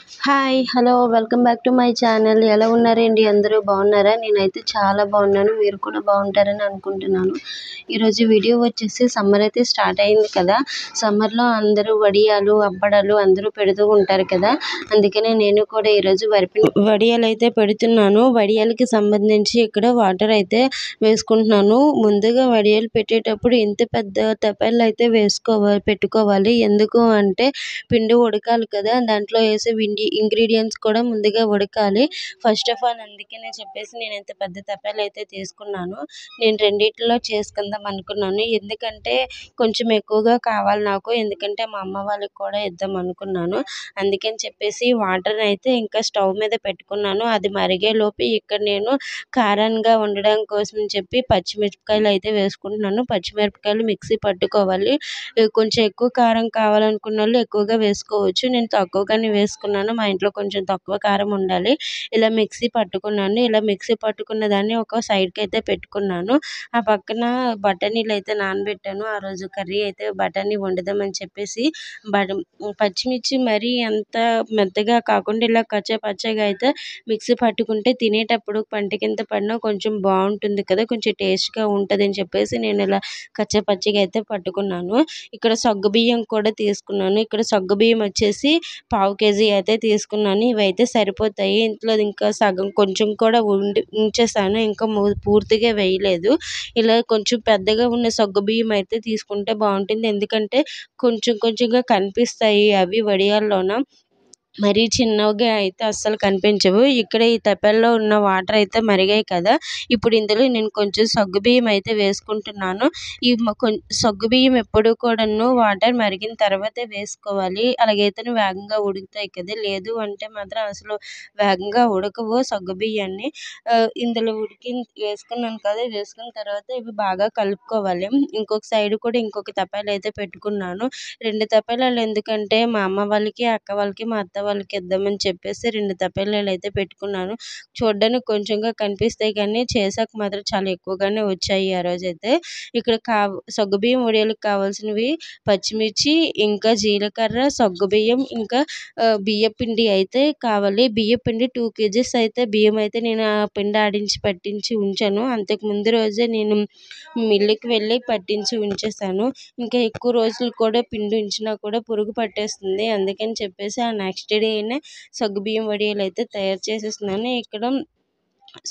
Hi! Hello! Welcome back to my channel. ఎలా ఉన్నారండి అందరూ బాగున్నారా? నేనైతే చాలా బాగున్నాను. మీరు కూడా బాగుంటారని అనుకుంటున్నాను. ఈరోజు వీడియో వచ్చేసి సమ్మర్ అయితే స్టార్ట్ అయింది కదా! సమ్మర్‌లో అందరూ వడియాలు, అప్పడాలు అందరూ పెడుతూ ఉంటారు కదా! అందుకనే నేను కూడా ఈరోజు వడియాలైతే పెడుతున్నాను. వడియాలకి సంబంధించి ఇక్కడ వాటర్ అయితే వేసుకుంటున్నాను. ముందుగా వడియాలు పెట్టేటప్పుడు ఇంత పెద్ద తెపాలైతే పెట్టుకోవాలి. ఎందుకు అంటే పిండి ఉడకాలి కదా! దాంట్లో వేసే ఇంగ్రీడియెంట్స్ కూడా ముందుగా ఉడకాలి. ఫస్ట్ ఆఫ్ ఆల్ అందుకనే చెప్పేసి నేను ఇంత పెద్ద తెపాలైతే తీసుకున్నాను. నేను రెండిట్లో చేసుకుందాం అనుకున్నాను. ఎందుకంటే కొంచెం ఎక్కువగా కావాలి నాకు. ఎందుకంటే మా అమ్మ వాళ్ళకి కూడా ఇద్దాం అనుకున్నాను. అందుకని చెప్పేసి వాటర్ అయితే ఇంకా స్టవ్ మీద పెట్టుకున్నాను. అది మరిగేలోపు ఇక్కడ నేను కారంగా ఉండడం కోసం చెప్పి పచ్చిమిరపకాయలు అయితే వేసుకుంటున్నాను. పచ్చిమిరపకాయలు మిక్సీ పట్టుకోవాలి. కొంచెం ఎక్కువ కారం కావాలనుకున్నోళ్ళు ఎక్కువగా వేసుకోవచ్చు. నేను తక్కువగానే వేసుకున్నాను. మా ఇంట్లో కొంచెం తక్కువ కారం ఉండాలి. ఇలా మిక్సీ పట్టుకున్నాను. ఇలా మిక్సీ పట్టుకున్న దాన్ని ఒక సైడ్‌కి అయితే పెట్టుకున్నాను. ఆ పక్కన బఠానీలు అయితే నానబెట్టాను. ఆ రోజు కర్రీ అయితే బఠానీ వండుదామని చెప్పేసి పచ్చిమిర్చి మరీ అంత మెత్తగా కాకుండా ఇలా కచ్చా పచ్చాగా అయితే మిక్సీ పట్టుకుంటే తినేటప్పుడు పంట కింద పడినా కొంచెం బాగుంటుంది కదా! కొంచెం టేస్ట్‌గా ఉంటదని చెప్పేసి నేను ఇలా కచ్చా పచ్చిగా అయితే పట్టుకున్నాను. ఇక్కడ సగ్గుబియ్యం కూడా తీసుకున్నాను. ఇక్కడ సగ్గుబియ్యం వచ్చేసి పావు కేజీ అయితే తీసుకున్నాను. ఇవైతే సరిపోతాయి. ఇంట్లో ఇంకా సగం కొంచెం కూడా ఉంచేసాను. ఇంకా పూర్తిగా వేయలేదు. ఇలా కొంచెం పెద్దగా ఉన్న సగ్గుబియ్యం అయితే తీసుకుంటే బాగుంటుంది. ఎందుకంటే కొంచెం కొంచెంగా కనిపిస్తాయి అవి వడియాల్లోన. మరీ చిన్నగా అయితే అస్సలు కనిపించవు. ఇక్కడ ఈ తెపాల్లో ఉన్న వాటర్ అయితే మరిగాయి కదా! ఇప్పుడు ఇందులో నేను కొంచెం సగ్గుబియ్యం అయితే వేసుకుంటున్నాను. ఈ సగ్గుబియ్యం ఎప్పుడు కూడాను వాటర్ మరిగిన తర్వాతే వేసుకోవాలి. అలాగైతేనే వేగంగా ఉడుకుతాయి కదా! లేదు అంటే మాత్రం అసలు వేగంగా ఉడకవు సగ్గుబియ్యాన్ని. ఇందులో వేసుకున్నాను కదా! వేసుకున్న తర్వాత ఇవి బాగా కలుపుకోవాలి. ఇంకొక సైడ్ కూడా ఇంకొక తెపాలు అయితే పెట్టుకున్నాను. 2 తెపాలాలు ఎందుకంటే మా అమ్మ వాళ్ళకి, అక్క వాళ్ళకి, మా అత్త వాళ్ళకి ఇద్దామని చెప్పేసి 2 తెపాలాలు అయితే పెట్టుకున్నాను. చూడ్డానికి కొంచెంగా కనిపిస్తాయి కానీ చేసాక మాత్రం చాలా ఎక్కువగానే వచ్చాయి ఆ రోజైతే. ఇక్కడ సగ్గుబియ్యం వడియాలకు కావాల్సినవి పచ్చిమిర్చి, ఇంకా జీలకర్ర, సగ్గుబియ్యం, ఇంకా బియ్యపిండి అయితే కావాలి. బియ్యపిండి 2 కేజీస్ అయితే బియ్యం అయితే నేను ఆ పిండి ఆడించి పట్టించి ఉంచాను. అంతకు ముందు రోజే నేను మిల్లుకి వెళ్ళి పట్టించి ఉంచేసాను. ఇంకా ఎక్కువ రోజులు కూడా పిండి ఉంచినా కూడా పురుగు పట్టేస్తుంది. అందుకని చెప్పేసి ఆ నెక్స్ట్ డేనే సగ్గుబియ్యం వడియాలైతే తయారు చేసేస్తున్నాను. ఇక్కడ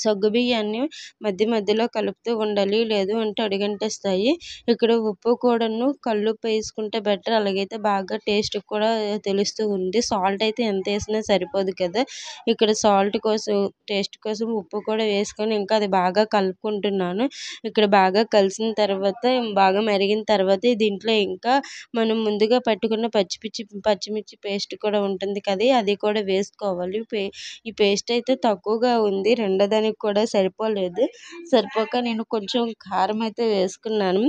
సగ్గుబియ్యాన్ని మధ్య మధ్యలో కలుపుతూ ఉండాలి. లేదు అంటే అడుగంటేస్తాయి. ఇక్కడ ఉప్పు కూడాను కల్లుప్పు వేసుకుంటే బెటర్. అలాగైతే బాగా టేస్ట్ కూడా తెలుస్తూ ఉంది. సాల్ట్ అయితే ఎంత వేసినా సరిపోదు కదా! ఇక్కడ సాల్ట్ కోసం టేస్ట్ కోసం ఉప్పు కూడా వేసుకొని ఇంకా అది బాగా కలుపుకుంటున్నాను. ఇక్కడ బాగా కలిసిన తర్వాత బాగా మరిగిన తర్వాత దీంట్లో ఇంకా మనం ముందుగా పట్టుకున్న పచ్చిమిర్చి పేస్ట్ కూడా ఉంటుంది కదా! అది కూడా వేసుకోవాలి. ఈ పేస్ట్ అయితే తక్కువగా ఉంది. రెండో దానికి కూడా సరిపోక నేను కొంచెం కారం అయితే వేసుకున్నాను.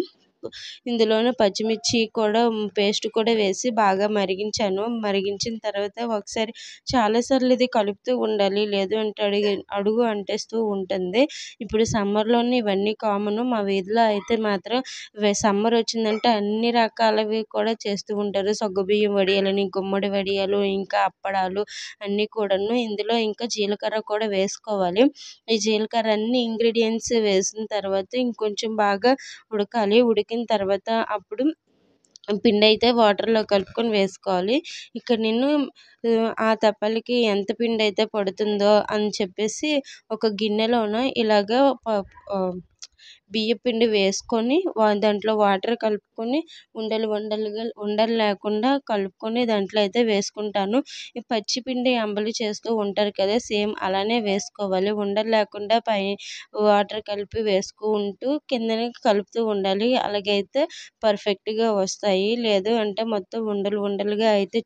ఇందులోనే పచ్చిమిర్చి కూడా పేస్ట్ కూడా వేసి బాగా మరిగించాను. మరిగించిన తర్వాత ఒకసారి చాలా సార్లు ఇది కలుపుతూ ఉండాలి. లేదు అంటే అడుగు అంటేస్తూ ఉంటుంది. ఇప్పుడు సమ్మర్‌లోనే ఇవన్నీ కామను. మా వీధిలో అయితే మాత్రం సమ్మర్ వచ్చిందంటే అన్ని రకాలవి కూడా చేస్తూ ఉంటారు. సగ్గుబియ్యం వడియాలని, గుమ్మడి వడియాలు, ఇంకా అప్పడాలు అన్నీ కూడాను. ఇందులో ఇంకా జీలకర్ర కూడా వేసుకోవాలి. ఈ జీలకర్ర అన్ని ఇంగ్రీడియెంట్స్ వేసిన తర్వాత ఇంకొంచెం బాగా ఉడకాలి. ఉడికిన తర్వాత అప్పుడు పిండైతే వాటర్‌లో కలుపుకొని వేసుకోవాలి. ఇక్కడ నేను ఆ తెప్పలకి ఎంత పిండైతే పడుతుందో అని చెప్పేసి ఒక గిన్నెలోన ఇలాగా బియ్యపిండి వేసుకొని దాంట్లో వాటర్ కలుపుకొని ఉండలు లేకుండా కలుపుకొని దాంట్లో అయితే వేసుకుంటాను. ఈ పచ్చిపిండి అంబలి చేస్తూ ఉంటారు కదా! సేమ్ అలానే వేసుకోవాలి. ఉండలు లేకుండా వాటర్ కలిపి వేసుకుంటూ కిందనే కలుపుతూ ఉండాలి. అలాగైతే పర్ఫెక్ట్‌గా వస్తాయి. లేదు అంటే మొత్తం ఉండలుగా అయితే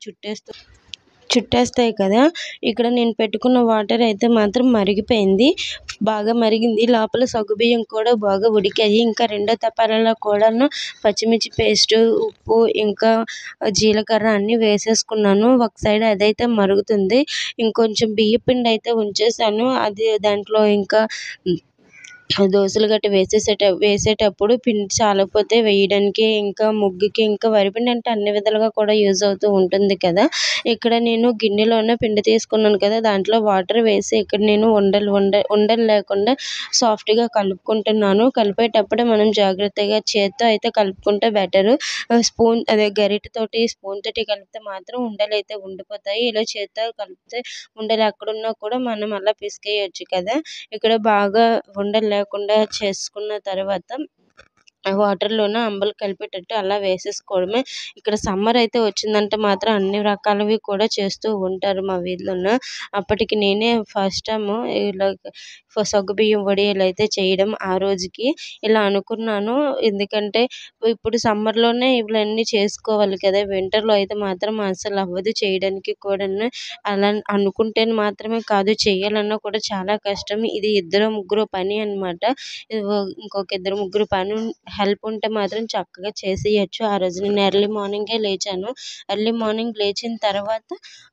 చుట్టేస్తాయి కదా! ఇక్కడ నేను పెట్టుకున్న వాటర్ అయితే మాత్రం మరిగిపోయింది. బాగా మరిగింది. లోపల సగ్గుబియ్యం కూడా బాగా ఉడికాయి. ఇంకా రెండో తపాలలో కూడాను పచ్చిమిర్చి పేస్టు, ఉప్పు, ఇంకా జీలకర్ర అన్నీ వేసేసుకున్నాను. ఒక సైడ్ అదైతే మరుగుతుంది. ఇంకొంచెం బియ్యపిండి అయితే ఉంచేసాను. అది దాంట్లో ఇంకా దోసలు గట్ట వేసేటప్పుడు పిండి చాలకపోతే వేయడానికి, ఇంకా ముగ్గుకి, ఇంకా వరిపిండి అంటే అన్ని విధాలుగా కూడా యూజ్ అవుతూ ఉంటుంది కదా. ఇక్కడ నేను గిన్నెలోనే పిండి తీసుకున్నాను కదా, దాంట్లో వాటర్ వేసి ఇక్కడ నేను ఉండలు లేకుండా సాఫ్ట్గా కలుపుకుంటున్నాను. కలిపేటప్పుడు మనం జాగ్రత్తగా చేత్తో అయితే కలుపుకుంటే బెటరు. స్పూన్ తోటి కలిపితే మాత్రం ఉండలు అయితే ఉండిపోతాయి. ఇలా చేత్తో కలిపితే ఉండలు ఎక్కడున్నా కూడా మనం అలా పిసికేయొచ్చు కదా. ఇక్కడ బాగా ఉండలు లేకుండా చేసుకున్న తర్వాత వాటర్లోన అంబలి కలిపేటట్టు అలా వేసేసుకోవడమే. ఇక్కడ సమ్మర్ అయితే వచ్చిందంటే మాత్రం అన్ని రకాలవి కూడా చేస్తూ ఉంటారు మా వీధిలోన. అప్పటికి నేనే ఫస్ట్ టైం ఇలా సగ్గుబియ్యం వడియాలు అయితే చేయడం ఆ రోజుకి. ఇలా అనుకున్నాను, ఎందుకంటే ఇప్పుడు సమ్మర్లోనే ఇవన్నీ చేసుకోవాలి కదా, వింటర్లో అయితే మాత్రం అస్సలు అవ్వదు చేయడానికి కూడాను. అలా అనుకుంటే మాత్రమే కాదు, చేయాలన్నా కూడా చాలా కష్టం. ఇది ఇద్దరు ముగ్గురు పని అనమాట. ఇంకొక ఇద్దరు ముగ్గురు హెల్ప్ ఉంటే మాత్రం చక్కగా చేసేయచ్చు. ఆ రోజు నేను ఎర్లీ మార్నింగే లేచాను. ఎర్లీ మార్నింగ్ లేచిన తర్వాత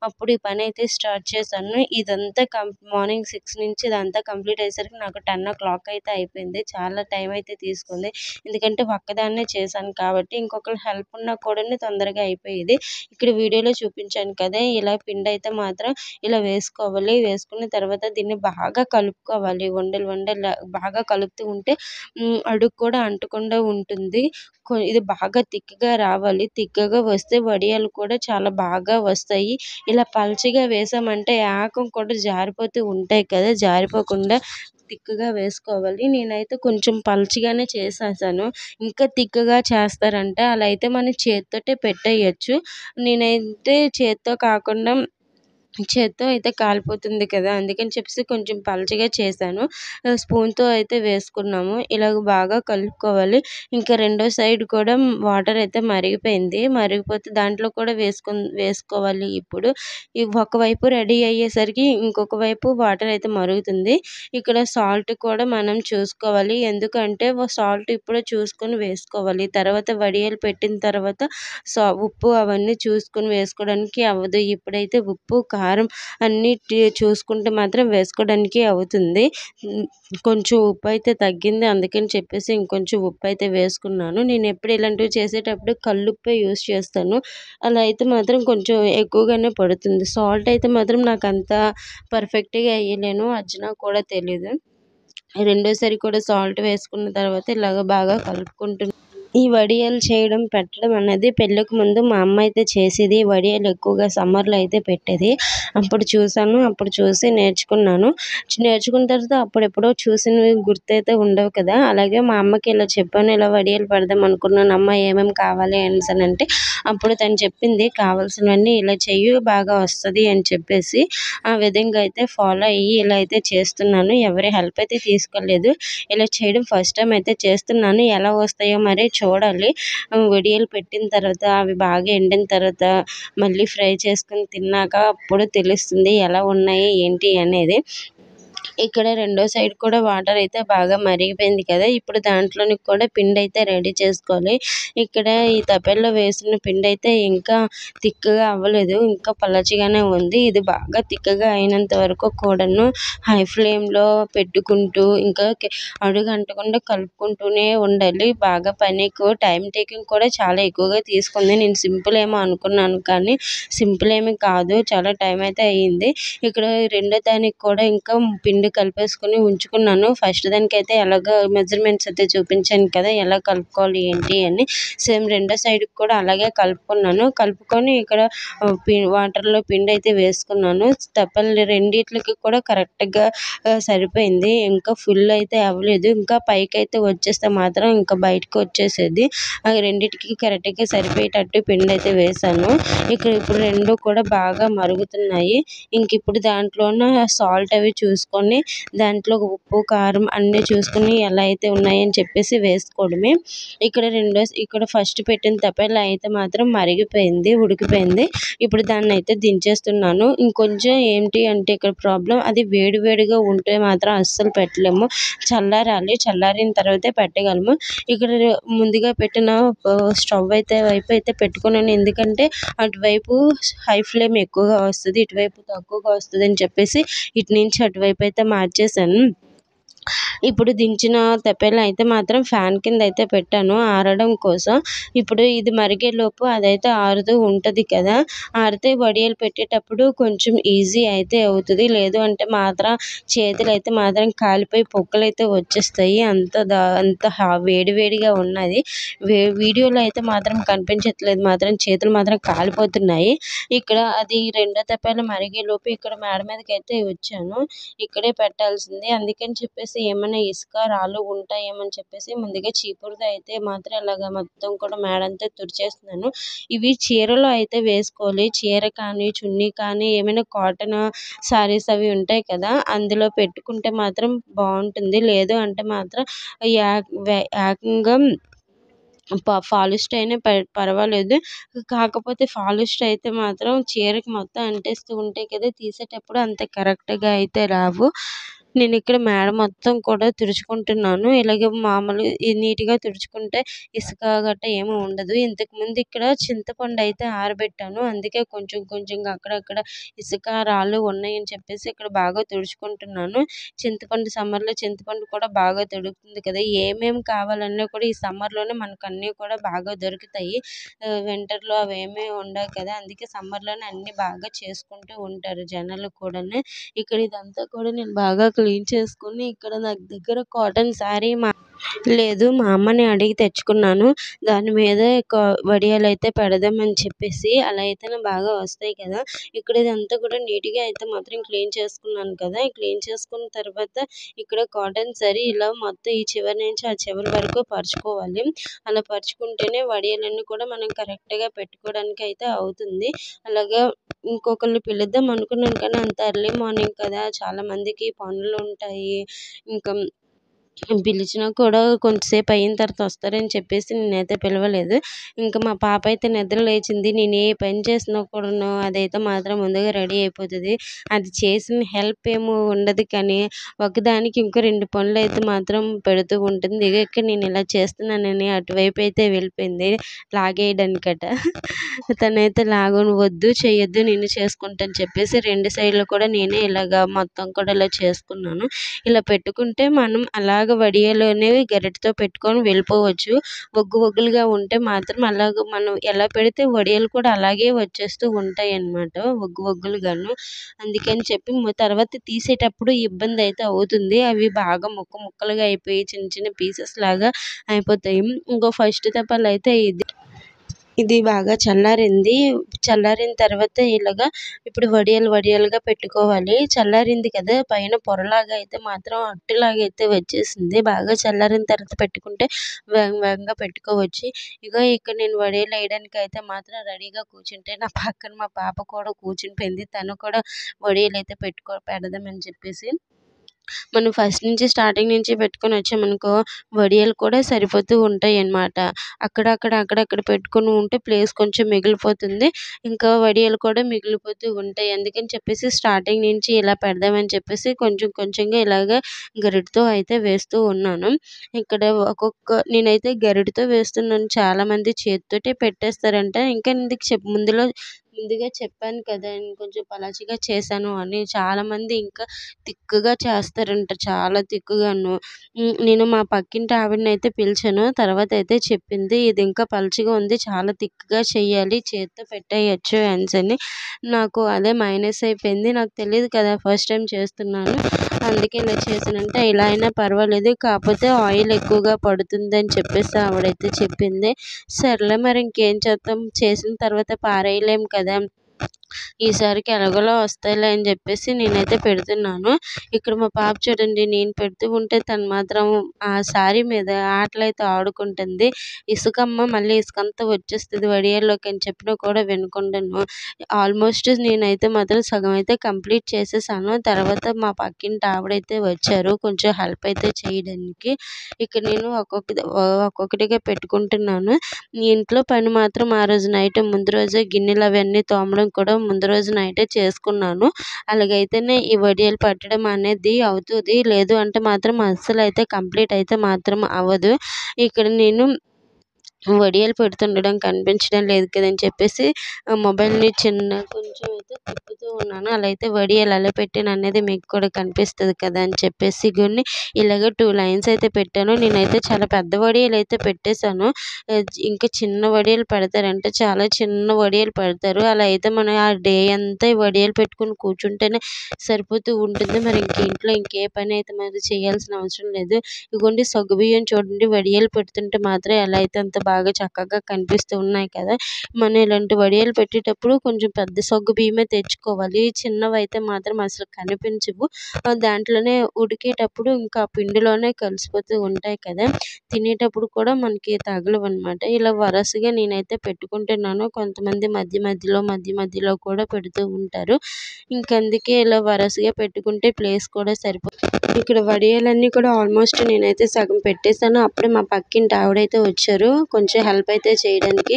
అప్పుడు ఈ పని అయితే స్టార్ట్ చేశాను. ఇదంతా మార్నింగ్ 6 నుంచి ఇదంతా కంప్లీట్ అయ్యేసరికి నాకు 10 అయితే అయిపోయింది. చాలా టైం అయితే తీసుకుంది, ఎందుకంటే ఒక్కదాన్నే చేశాను కాబట్టి. ఇంకొకరు హెల్ప్ ఉన్నా కూడా తొందరగా అయిపోయేది. ఇక్కడ వీడియోలో చూపించాను కదా, ఇలా పిండి అయితే మాత్రం ఇలా వేసుకోవాలి. వేసుకున్న తర్వాత దీన్ని బాగా కలుపుకోవాలి. ఉండలు బాగా కలుపుతూ ఉంటే అడుగు కూడా అంటకుండా ఉంటుంది. ఇది బాగా తిక్కగా రావాలి. తిక్కగా వస్తే వడియాలు కూడా చాలా బాగా వస్తాయి. ఇలా పల్చగా వేసామంటే ఏకం కూడా జారిపోతూ ఉంటాయి కదా, జారిపోకుండా తిక్కగా వేసుకోవాలి. నేనైతే కొంచెం పల్చగానే చేసేసాను. ఇంకా తిక్కగా చేస్తారంటే అలా అయితే మనం చేత్తోటే పెట్టేయచ్చు. నేనైతే చేత్తో అయితే కాలిపోతుంది కదా, అందుకని చెప్పేసి కొంచెం పలచగా చేశాను. స్పూన్తో అయితే వేసుకున్నాము. ఇలాగ బాగా కలుపుకోవాలి. ఇంకా రెండో సైడ్ కూడా వాటర్ అయితే మరిగిపోతే దాంట్లో కూడా వేసుకోవాలి. ఇప్పుడు ఒకవైపు రెడీ అయ్యేసరికి ఇంకొక వైపు వాటర్ అయితే మరుగుతుంది. ఇక్కడ సాల్ట్ కూడా మనం చూసుకోవాలి, ఎందుకంటే సాల్ట్ ఇప్పుడే చూసుకొని వేసుకోవాలి. తర్వాత వడియాలు పెట్టిన తర్వాత ఉప్పు అవన్నీ చూసుకొని వేసుకోవడానికి అవ్వదు. ఇప్పుడైతే ఉప్పు, కారం అన్నీ చూసుకుంటే మాత్రం వేసుకోవడానికి అవుతుంది. కొంచెం ఉప్పు అయితే తగ్గింది, అందుకని చెప్పేసి ఇంకొంచెం ఉప్పు అయితే వేసుకున్నాను. నేను ఎప్పుడు ఇలాంటివి చేసేటప్పుడు కల్లుప్పే యూజ్ చేస్తాను. అలా అయితే మాత్రం కొంచెం ఎక్కువగానే పడుతుంది. సాల్ట్ అయితే మాత్రం నాకు అంత పర్ఫెక్ట్గా వేయలేను, అజ్జనా కూడా తెలీదు. రెండోసారి కూడా సాల్ట్ వేసుకున్న తర్వాత ఇలాగ బాగా కలుపుకుంటున్నాను. ఈ వడియాలు చేయడం, పెట్టడం అన్నది పెళ్ళికి ముందు మా అమ్మ అయితే చేసేది. వడియాలు ఎక్కువగా సమ్మర్లో అయితే పెట్టేది. అప్పుడు చూశాను, అప్పుడు చూసి నేర్చుకున్నాను. నేర్చుకున్న తర్వాత అప్పుడెప్పుడో చూసినవి గుర్తయితే ఉండవు కదా, అలాగే మా అమ్మకి ఇలా చెప్పాను, ఇలా వడియాలు పెడదాం అనుకున్నాను అమ్మ, ఏమేమి కావాలి అంటే అప్పుడు తను చెప్పింది, కావాల్సినవన్నీ ఇలా చెయ్యి బాగా వస్తుంది అని చెప్పేసి. ఆ విధంగా అయితే ఫాలో అయ్యి ఇలా అయితే చేస్తున్నాను. ఎవరి హెల్ప్ అయితే తీసుకోలేదు. ఇలా చేయడం ఫస్ట్ టైం అయితే చేస్తున్నాను. ఎలా వస్తాయో మరి చూడాలి. వడియాలు పెట్టిన తర్వాత అవి బాగా ఎండిన తర్వాత మళ్ళీ ఫ్రై చేసుకుని తిన్నాక అప్పుడు తెలుస్తుంది ఎలా ఉన్నాయి ఏంటి అనేది. ఇక్కడ రెండో సైడ్ కూడా వాటర్ అయితే బాగా మరిగిపోయింది కదా, ఇప్పుడు దాంట్లోనికి కూడా పిండి అయితే రెడీ చేసుకోవాలి. ఇక్కడ ఈ తపెల్లో వేసిన పిండి అయితే ఇంకా తిక్కగా అవ్వలేదు, ఇంకా పలచగానే ఉంది. ఇది బాగా తిక్కగా అయినంత వరకు కూడాను హై ఫ్లేమ్లో పెట్టుకుంటూ ఇంకా అడుగు అంటకుండా కలుపుకుంటూనే ఉండాలి. బాగా పని ఎక్కువ, టైం టేకింగ్ కూడా చాలా ఎక్కువగా తీసుకుంది. నేను సింపుల్ ఏమో అనుకున్నాను కానీ సింపుల్ ఏమీ కాదు, చాలా టైం అయితే అయ్యింది. ఇక్కడ రెండో దానికి కూడా ఇంకా పిండి కలిపేసుకుని ఉంచుకున్నాను. ఫస్ట్ దానికైతే ఎలాగ మెజర్మెంట్స్ అయితే చూపించాను కదా, ఎలా కలుపుకోవాలి ఏంటి అని. సేమ్ రెండో సైడ్కి కూడా అలాగే కలుపుకొని ఇక్కడ వాటర్లో పిండి అయితే వేసుకున్నాను. తప్పలు రెండిట్లకి కూడా కరెక్ట్గా సరిపోయింది. ఇంకా ఫుల్ అయితే అవ్వలేదు, ఇంకా పైకి అయితే వచ్చేస్తే మాత్రం ఇంకా బయటకు వచ్చేసేది. అవి రెండిటికి కరెక్ట్గా సరిపోయేటట్టు పిండి అయితే వేసాను. ఇప్పుడు రెండు కూడా బాగా మరుగుతున్నాయి. ఇంక ఇప్పుడు దాంట్లోన సాల్ట్ అవి చూసుకొని దాంట్లో ఉప్పు, కారం అన్నీ చూసుకుని ఎలా అయితే ఉన్నాయని చెప్పేసి వేసుకోవడమే. ఇక్కడ ఫస్ట్ పెట్టిన తపెల్లా అయితే మాత్రం మరిగిపోయింది, ఉడికిపోయింది. ఇప్పుడు దాన్ని అయితే దించేస్తున్నాను. ఇంకొంచెం ఏంటి అంటే ఇక్కడ ప్రాబ్లం, అది వేడిగా ఉంటే మాత్రం అస్సలు పెట్టలేము, చల్లారిన తర్వాతే పెట్టగలము. ఇక్కడ ముందుగా పెట్టిన స్టవ్ వైపు అయితే పెట్టుకున్నాను, ఎందుకంటే అటువైపు హై ఫ్లేమ్ ఎక్కువగా వస్తుంది, ఇటువైపు తక్కువగా వస్తుంది అని చెప్పేసి ఇటు నుంచి అటువైపు అయితే మార్చేసాను. ఇప్పుడు దించిన తెప్పెలు అయితే మాత్రం ఫ్యాన్ కింద అయితే పెట్టాను ఆరడం కోసం. ఇప్పుడు ఇది మరిగేలోపు అదైతే ఆరుతూ ఉంటది కదా! ఆరితే వడియాలు పెట్టేటప్పుడు కొంచెం ఈజీ అయితే అవుతది. లేదు అంటే మాత్రం చేతులైతే మాత్రం కాలిపోయి పొక్కులైతే వచ్చేస్తాయి. అంత వేడి వేడిగా ఉన్నది. వీడియోలో అయితే మాత్రం కనిపించట్లేదు మాత్రం చేతులు మాత్రం కాలిపోతున్నాయి. ఇక్కడ అది రెండో తెప్పెలు మరిగేలోపు ఇక్కడ మేడ మీదకైతే వచ్చాను. ఇక్కడే పెట్టాల్సింది. అందుకని చెప్పేసి ఏమైనా ఇసుక, రాళ్ళు ఉంటాయేమో అని చెప్పేసి ముందుగా చీపురుతో అయితే మాత్రం ఇలాగ మొత్తం కూడా మేడంతా తుడిచేస్తున్నాను. ఇవి చీరలో అయితే వేసుకోవాలి. చీర కానీ, చున్నీ కానీ ఏమైనా కాటన్ శారీస్ అవి ఉంటాయి కదా! అందులో పెట్టుకుంటే మాత్రం బావుంటుంది. లేదు అంటే మాత్రం ఏకంగా పాలిస్టర్ అయినా పర్వాలేదు. కాకపోతే పాలిస్టర్ అయితే మాత్రం చీరకి మొత్తం అంటేస్తూ ఉంటాయి కదా! తీసేటప్పుడు అంత కరెక్ట్‌గా అయితే రావు. నేనిక్కడ మేడ మొత్తం కూడా తుడుచుకుంటున్నాను. ఇలాగే నీట్‌గా తుడుచుకుంటే ఇసుక గట్టా ఏమి ఉండదు. ఇంతకుముందు ఇక్కడ చింతపండు అయితే ఆరబెట్టాను. అందుకే కొంచెం కొంచెంగా అక్కడక్కడ ఇసుక, రాళ్ళు ఉన్నాయని చెప్పేసి ఇక్కడ బాగా తుడుచుకుంటున్నాను. సమ్మర్‌లో చింతపండు కూడా బాగా దొరుకుతుంది కదా! ఏమేమి కావాలన్నా కూడా ఈ సమ్మర్‌లోనే మనకన్నీ కూడా బాగా దొరుకుతాయి. వింటర్‌లో అవేమీ ఉండవు కదా! అందుకే సమ్మర్‌లోనే అన్నీ బాగా చేసుకుంటూ ఉంటారు జనాలు కూడాను. ఇక్కడ ఇదంతా కూడా నేను బాగా క్లీన్ చేసుకొని ఇక్కడ నా దగ్గర కాటన్ శారీ మా అమ్మని అడిగి తెచ్చుకున్నాను. దాని మీద వడియాలైతే పెడదామని చెప్పేసి అలా అయితేనే బాగా వస్తాయి కదా! ఇక్కడ ఇదంతా కూడా నీట్‌గా అయితే మాత్రం క్లీన్ చేసుకున్నాను కదా! క్లీన్ చేసుకున్న తర్వాత ఇక్కడ కాటన్ శారీ ఇలా మొత్తం ఈ చివరి నుంచి ఆ చివరి వరకు పరుచుకోవాలి. అలా పరుచుకుంటేనే వడియాలన్నీ కూడా మనం కరెక్ట్‌గా పెట్టుకోవడానికి అయితే అవుతుంది. అలాగా ఇంకొకళ్ళని పిలుద్దాం అనుకున్నాను కానీ అంత ఎర్లీ మార్నింగ్ కదా! చాలామందికి పనులుంటాయి. ఇంకా పిలిచినా కూడా కొంతసేపు అయిన తర్వాత వస్తారని చెప్పేసి నేనైతే పిలవలేదు. ఇంకా మా పాప అయితే నిద్ర లేచింది. నేను ఏ పని చేసినా కూడాను అదైతే మాత్రం ముందుగా రెడీ అయిపోతది. అది చేసిన హెల్ప్ ఏమో ఉండదు కానీ ఒకదానికి ఇంకో 2 పనులైతే మాత్రం పెడుతూ ఉంటుంది. ఇక్కడ నేను ఇలా చేస్తున్నానని అటువైపు అయితే వెళ్ళిపోయింది లాగేయడానికట. తనైతే నువ్వు వద్దు చేయొద్దు నేను చేసుకుంటా అని చెప్పేసి 2 సైడ్‌లు కూడా నేనే ఇలాగా మొత్తం కూడా ఇలా చేసుకున్నాను. ఇలా పెట్టుకుంటే మనం అలాగ వడియాలు అనేవి గరిటెతో పెట్టుకొని వెళ్ళిపోవచ్చు. ఒగ్గులుగా ఉంటే మాత్రం అలాగ మనం ఎలా పెడితే వడియాలు కూడా అలాగే వచ్చేస్తూ ఉంటాయన్నమాట. ఒగ్గులుగాను. అందుకని చెప్పి తర్వాత తీసేటప్పుడు ఇబ్బంది అయితే అవుతుంది. అవి బాగా ముక్కలుగా అయిపోయి చిన్న చిన్న పీసెస్ లాగా అయిపోతాయి. ఫస్ట్ తెప్పాలైతే ఇది బాగా చల్లారింది. చల్లారిన తర్వాత ఇలాగా ఇప్పుడు వడియాలుగా పెట్టుకోవాలి. చల్లారింది కదా! పైన పొరలాగా అయితే మాత్రం అట్టులాగా అయితే వచ్చేసింది. బాగా చల్లారిన తర్వాత పెట్టుకుంటే వేగంగా పెట్టుకోవచ్చు. ఇక్కడ నేను వడియాలు వేయడానికి అయితే మాత్రం రెడీగా కూర్చుంటే నా పక్కన మా పాప కూడా కూర్చునిపోయింది. తను కూడా వడియాలు అయితే పెడదామని చెప్పేసి. మనం ఫస్ట్ నుంచి స్టార్టింగ్ నుంచి పెట్టుకొని వచ్చామనుకో వడియాలు కూడా సరిపోతూ ఉంటాయన్నమాట. అక్కడక్కడ పెట్టుకొని ఉంటే ప్లేస్ కొంచెం మిగిలిపోతుంది. ఇంకా వడియాలు కూడా మిగిలిపోతూ ఉంటాయి. అందుకని చెప్పేసి స్టార్టింగ్ నుంచి ఇలా పెడదామని చెప్పేసి కొంచెం కొంచెంగా ఇలాగ గరిటెతో అయితే వేస్తూ ఉన్నాను. ఇక్కడ నేనైతే గరిటెతో వేస్తున్నాను. చాలామంది చేత్తోటే పెట్టేస్తారంట. ఇంకా ఇందుకు ముందుగా చెప్పాను కదా! నేను కొంచెం పలాచీగా చేశాను అని. చాలామంది ఇంకా తిక్కుగా చేస్తారంట. చాలా తిక్కుగాను. నేను మా పక్కింటి ఆవిడనైతే పిలిచాను. తర్వాత అయితే చెప్పింది, "ఇది ఇంకా పలుచగా ఉంది. చాలా తిక్కుగా చేయాలి. చేత్తో పెట్టేయొచ్చు" అనేసని. నాకు అదే మైనస్ అయిపోయింది. నాకు తెలీదు కదా! ఫస్ట్ టైం చేస్తున్నాను. అందుకే ఇలా చేశానంటే, "ఇలా అయినా పర్వాలేదు. కాకపోతే ఆయిల్ ఎక్కువగా పడుతుందని" చెప్పేసి ఆవిడైతే చెప్పింది. సర్లే మరి ఇంకేం చేద్దాం. చేసిన తర్వాత పారేయలేం కదా! ఈసారికి ఎలాగోలా వస్తాయిలే అని చెప్పేసి నేనైతే పెడుతున్నాను. ఇక్కడ మా పాప చూడండి నేను పెడుతూ ఉంటే తను మాత్రం ఆ శారీ మీద ఆటలైతే ఆడుకుంటుంది. ఇసుకమ్మ మళ్ళీ ఇసుకంతా వచ్చేస్తది వడియాల్లోకి అని చెప్పినా కూడా వినకుండాను. ఆల్మోస్ట్ నేనైతే మాత్రం సగం అయితే కంప్లీట్ చేసేసాను. తర్వాత మా పక్కింటి ఆవిడైతే వచ్చారు కొంచెం హెల్ప్ అయితే చేయడానికి. ఇక్కడ నేను ఒక్కొక్కటిగా పెట్టుకుంటున్నాను. ఇంట్లో పని మాత్రం ఆ రోజు నైట్ ముందు రోజే గిన్నెలు అవన్నీ తోమడం కూడా ముందు రోజు నైటే చేసుకున్నాను. అలాగైతేనే ఈ వడియాలు పట్టడం అనేది అవుతుంది. లేదు అంటే మాత్రం అస్సలైతే కంప్లీట్ అయితే మాత్రం అవ్వదు. ఇక్కడ నేను వడియాలు పెడుతుండడం కనిపించడం లేదు కదని చెప్పేసి మొబైల్ని కొంచెం అయితే తిప్పుతూ ఉన్నాను. అలా అయితే వడియాలు ఎలా పెట్టాను అనేది మీకు కూడా కనిపిస్తుంది కదా అని చెప్పేసి ఇలాగ 2 లైన్స్ అయితే పెట్టాను. నేనైతే చాలా పెద్ద వడియాలు అయితే పెట్టేశాను. ఇంకా చిన్న వడియాలు పెడతారంటే చాలా చిన్న వడియాలు పెడతారు. అలా అయితే మనం ఆ డే అంతా ఈ వడియాలు పెట్టుకుని కూర్చుంటేనే సరిపోతూ ఉంటుంది. మరి ఇంట్లో ఇంకే పని అయితే మరి చేయాల్సిన అవసరం లేదు. ఇగోండి సగ్గుబియ్యం చూడండి వడియాలు పెడుతుంటే మాత్రం ఎలా అయితే అంత బాగా చక్కగా కనిపిస్తూ ఉన్నాయి కదా! మనం ఇలాంటి వడియాలు పెట్టేటప్పుడు కొంచెం పెద్ద సగ్గుబియ్యమే తెచ్చుకోవాలి. చిన్నవైతే మాత్రం అసలు కనిపించవు. దాంట్లోనే ఉడికేటప్పుడు ఇంకా ఆ పిండిలోనే కలిసిపోతూ ఉంటాయి కదా! తినేటప్పుడు కూడా మనకి తగలవన్నమాట. ఇలా వరసగా నేనైతే పెట్టుకుంటున్నాను. కొంతమంది మధ్య మధ్యలో కూడా పెడుతూ ఉంటారు. అందుకే ఇలా వరసగా పెట్టుకుంటే ప్లేస్ కూడా ఇక్కడ వడియాలన్నీ కూడా ఆల్మోస్ట్ నేనైతే సగం పెట్టేసాను. అప్పుడే మా పక్కింటి ఆవిడైతే వచ్చారు కొంచెం హెల్ప్ అయితే చేయడానికి.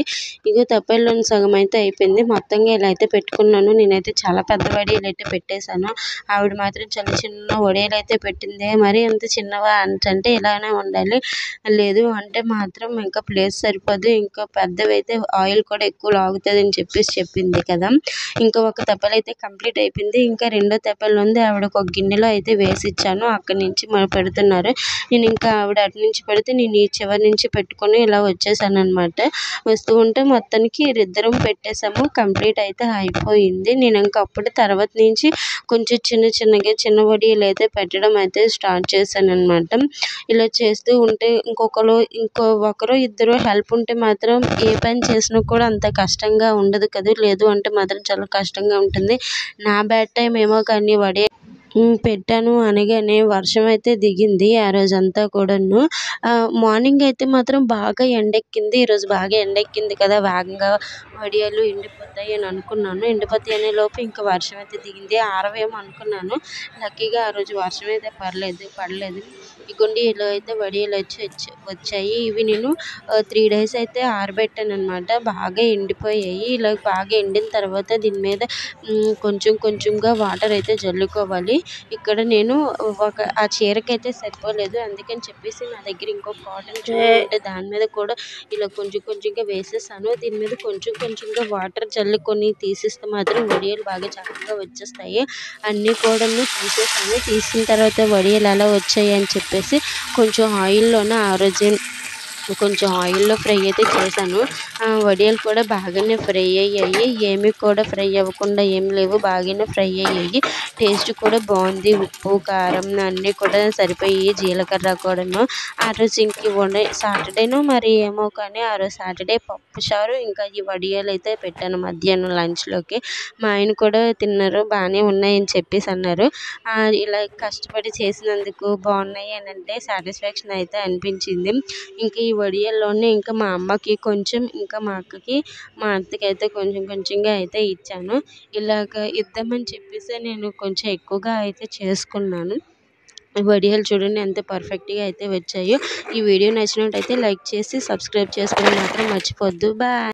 ఇగో తప్పేలోని సగం అయితే అయిపోయింది. మొత్తంగా ఇలా అయితే పెట్టుకున్నాను. నేనైతే చాలా పెద్ద వడియాలు అయితే పెట్టేశాను. ఆవిడ మాత్రం చిన్న చిన్న వడియాలు అయితే పెట్టింది. మరి అంత చిన్నవా అంటే ఇలానే ఉండాలి, లేదు అంటే మాత్రం ఇంకా ప్లేస్ సరిపోదు, ఇంకా పెద్దవైతే ఆయిల్ కూడా ఎక్కువ లాగుతుంది అని చెప్పేసి చెప్పింది కదా. ఇంకా ఒక తెప్పలు అయితే కంప్లీట్ అయిపోయింది. ఇంకా రెండో తెప్పలు ఉంది. ఆవిడకు ఒక గిన్నెలో అయితే వేసి ఇచ్చాను. అక్కడి నుంచి పెడుతున్నారు. నేను ఇంకా ఆవిడ అటు నుంచి పెడితే నేను ఈ చివరి నుంచి పెట్టుకొని ఇలా వచ్చేసాను అనమాట. వస్తూ ఉంటే మొత్తానికి ఇద్దరం పెట్టేసాము. కంప్లీట్ అయితే అయిపోయింది. నేను ఇంకా అప్పుడు తర్వాత నుంచి కొంచెం చిన్న వడియాలు అయితే పెట్టడం అయితే స్టార్ట్ చేశాను అనమాట. ఇలా చేస్తూ ఉంటే ఒకరు ఇద్దరు హెల్ప్ ఉంటే మాత్రం ఏ పని చేసినా కూడా అంత కష్టంగా ఉండదు కదా. లేదు అంటే మాత్రం చాలా కష్టంగా ఉంటుంది. నా బ్యాడ్ టైం ఏమో కానీ పెట్టాను అనగానే వర్షం అయితే దిగింది ఆ రోజంతా కూడాను. మార్నింగ్ అయితే మాత్రం బాగా ఎండెక్కింది. ఈరోజు బాగా ఎండెక్కింది కదా, వేగంగా వడియాలు ఎండిపోతాయి అని అనుకున్నాను. ఎండిపోతాయి అనే లోపు ఇంకా వర్షం అయితే దిగింది. ఆరవేమో అనుకున్నాను. లక్కీగా ఆ రోజు వర్షం అయితే పడలేదు. ఇగోండి ఇలా అయితే వడియాలు వచ్చాయి. ఇవి నేను 3 days అయితే ఆరబెట్టాను అనమాట. బాగా ఎండిపోయాయి. ఇలా బాగా ఎండిన తర్వాత దీని మీద కొంచెంగా వాటర్ అయితే జల్లుకోవాలి. ఇక్కడ నేను ఆ చీరకైతే సరిపోలేదు. అందుకని చెప్పేసి నా దగ్గర ఇంకో కాటన్ చీర ఉంటే దాని మీద కూడా ఇలా కొంచెంగా వేసేసాను. దీని మీద కొంచెంగా వాటర్ జల్లుకొని తీసేస్తే మాత్రం వడియాలు బాగా చక్కగా వచ్చేస్తాయి. అన్నీ కూడాను తీసేసాను. తీసిన తర్వాత వడియాలు ఎలా వచ్చాయి అని చెప్పేసి కొంచెం ఆయిల్లోనే ఆ రోజే కొంచెం ఆయిల్లో ఫ్రై అయితే చేశాను. వడియాలు కూడా బాగానే ఫ్రై అయ్యాయి. ఏమీ కూడా ఫ్రై అవ్వకుండా ఏం లేవు, బాగానే ఫ్రై అయ్యాయి. టేస్ట్ కూడా బాగుంది. ఉప్పు కారం అన్నీ కూడా సరిపోయాయి. జీలకర్ర కూడాను. ఆ రోజు ఇంక సాటర్డేనో మరి ఏమో కానీ ఆ రోజు సాటర్డే పప్పుచారు ఇంకా ఈ వడియాలు అయితే పెట్టాను మధ్యాహ్నం లంచ్లోకి. మా ఆయన కూడా తిన్నారు. బాగానే ఉన్నాయని చెప్పేసి అన్నారు. ఇలా కష్టపడి చేసినందుకు బాగున్నాయి అని అంటే సాటిస్ఫాక్షన్ అయితే అనిపించింది. ఇంకా ఈ వడియాల్లోనే ఇంకా మా అమ్మకి కొంచెం, ఇంకా మా అక్కకి మా అత్తకి అయితే కొంచెంగా అయితే ఇచ్చాను. ఇలాగ ఇద్దామని చెప్పేసి నేను కొంచెం ఎక్కువగా అయితే చేసుకున్నాను. వడియాలు చూడండి ఎంత పర్ఫెక్ట్గా అయితే వచ్చాయో. ఈ వీడియో నచ్చినట్టయితే లైక్ చేసి సబ్స్క్రైబ్ చేసుకోవడం మాత్రం మర్చిపోవద్దు. బాయ్.